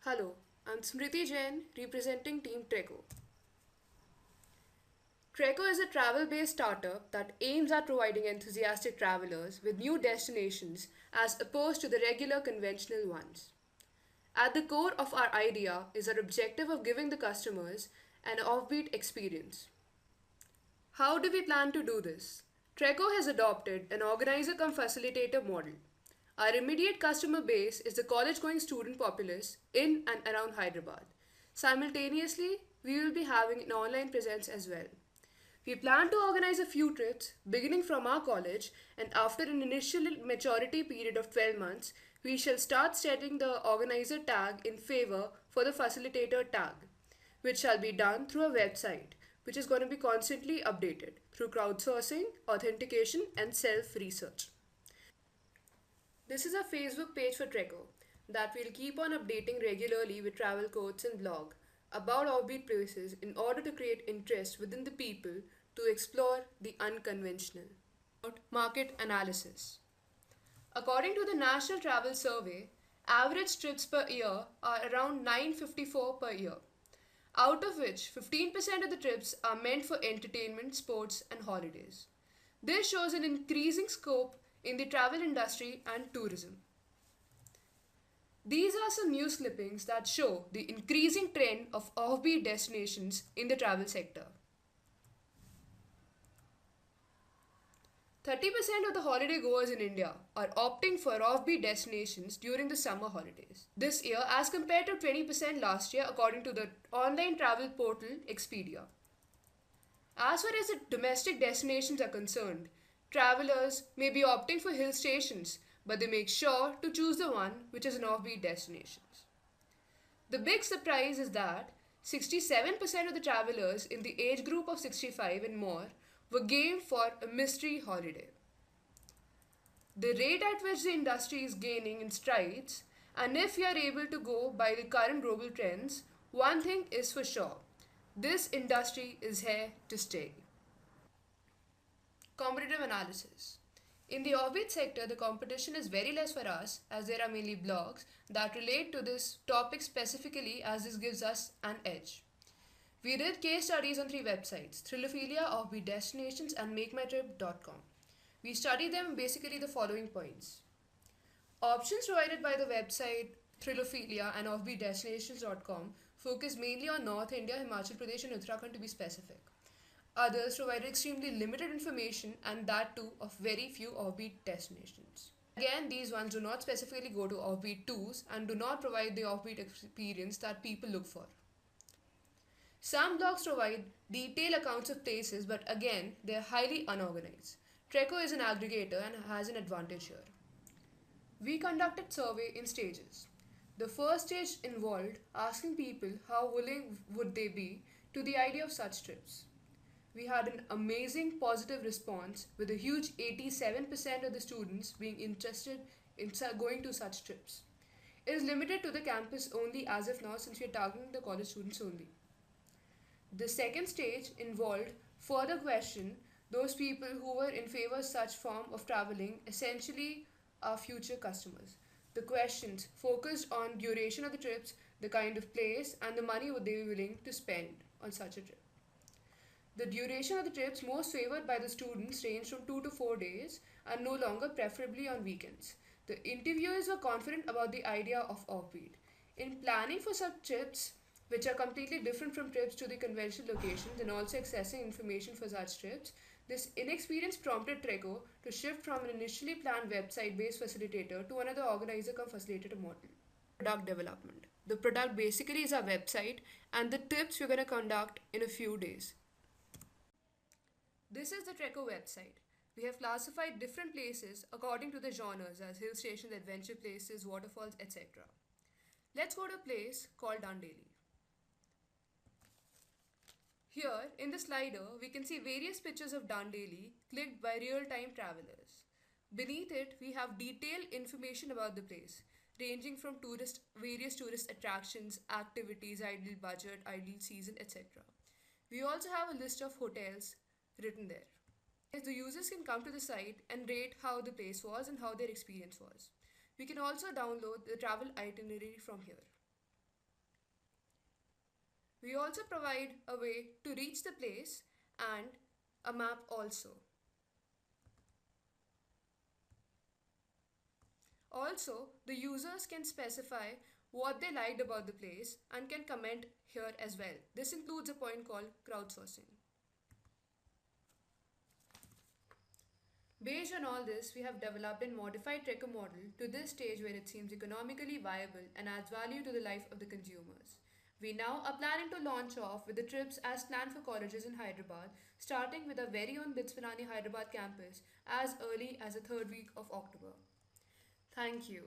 Hello, I'm Smriti Jain representing Team Treco. Treco is a travel based startup that aims at providing enthusiastic travelers with new destinations as opposed to the regular conventional ones. At the core of our idea is our objective of giving the customers an offbeat experience. How do we plan to do this? Treco has adopted an organizer cum facilitator model. Our immediate customer base is the college going student populace in and around Hyderabad. Simultaneously, we will be having an online presence as well. We plan to organize a few trips beginning from our college, and after an initial maturity period of 12 months, we shall start setting the organizer tag in favor for the facilitator tag, which shall be done through a website, which is going to be constantly updated through crowdsourcing, authentication, and self research. This is a Facebook page for Treco that we'll keep on updating regularly with travel quotes and blog about offbeat places in order to create interest within the people to explore the unconventional. Market analysis. According to the National Travel Survey, average trips per year are around 954 per year, out of which 15% of the trips are meant for entertainment, sports, and holidays. This shows an increasing scope in the travel industry and tourism. These are some news clippings that show the increasing trend of offbeat destinations in the travel sector. 30% of the holiday goers in India are opting for offbeat destinations during the summer holidays. This year, as compared to 20% last year, according to the online travel portal Expedia. As far as the domestic destinations are concerned, travelers may be opting for hill stations, but they make sure to choose the one which is an offbeat destination. The big surprise is that 67% of the travelers in the age group of 65 and more were game for a mystery holiday. The rate at which the industry is gaining in strides, and if we are able to go by the current global trends, one thing is for sure: this industry is here to stay. Competitive analysis. In the offbeat sector, the competition is very less for us as there are mainly blogs that relate to this topic specifically, as this gives us an edge. We did case studies on three websites: Thrilophilia, Offbeat Destinations, and MakeMyTrip.com. We studied them basically the following points. Options provided by the website Thrilophilia and OffbeatDestinations.com focus mainly on North India, Himachal Pradesh, and Uttarakhand to be specific. Others provided extremely limited information, and that too of very few offbeat destinations. Again, these ones do not specifically go to offbeat tours and do not provide the offbeat experience that people look for. Some blogs provide detailed accounts of places, but again, they are highly unorganized. Treco is an aggregator and has an advantage here. We conducted survey in stages. The first stage involved asking people how willing would they be to the idea of such trips. We had an amazing positive response with a huge 87% of the students being interested in going to such trips. It is limited to the campus only as of now, since we are targeting the college students only. The second stage involved further question those people who were in favor of such form of traveling, essentially our future customers. The questions focused on duration of the trips, the kind of place, and the money would they be willing to spend on such a trip. The duration of the trips most favored by the students ranged from 2 to 4 days and no longer preferably on weekends. The interviewers were confident about the idea of offbeat. In planning for such trips, which are completely different from trips to the conventional locations and also accessing information for such trips, this inexperience prompted Treco to shift from an initially planned website-based facilitator to another organizer cum facilitator model. Product development. The product basically is our website and the tips we're going to conduct in a few days. This is the Treco website. We have classified different places according to the genres as hill stations, adventure places, waterfalls, etc. Let's go to a place called Dandeli. Here in the slider, we can see various pictures of Dandeli clicked by real-time travelers. Beneath it, we have detailed information about the place, ranging from various tourist attractions, activities, ideal budget, ideal season, etc. We also have a list of hotels written there. The users can come to the site and rate how the place was and how their experience was. We can also download the travel itinerary from here. We also provide a way to reach the place and a map also. Also, the users can specify what they liked about the place and can comment here as well. This includes a point called crowdsourcing. Based on all this, we have developed and modified Trekker model to this stage where it seems economically viable and adds value to the life of the consumers. We now are planning to launch off with the trips as planned for colleges in Hyderabad, starting with our very own Bitspirani Hyderabad campus as early as the third week of October. Thank you.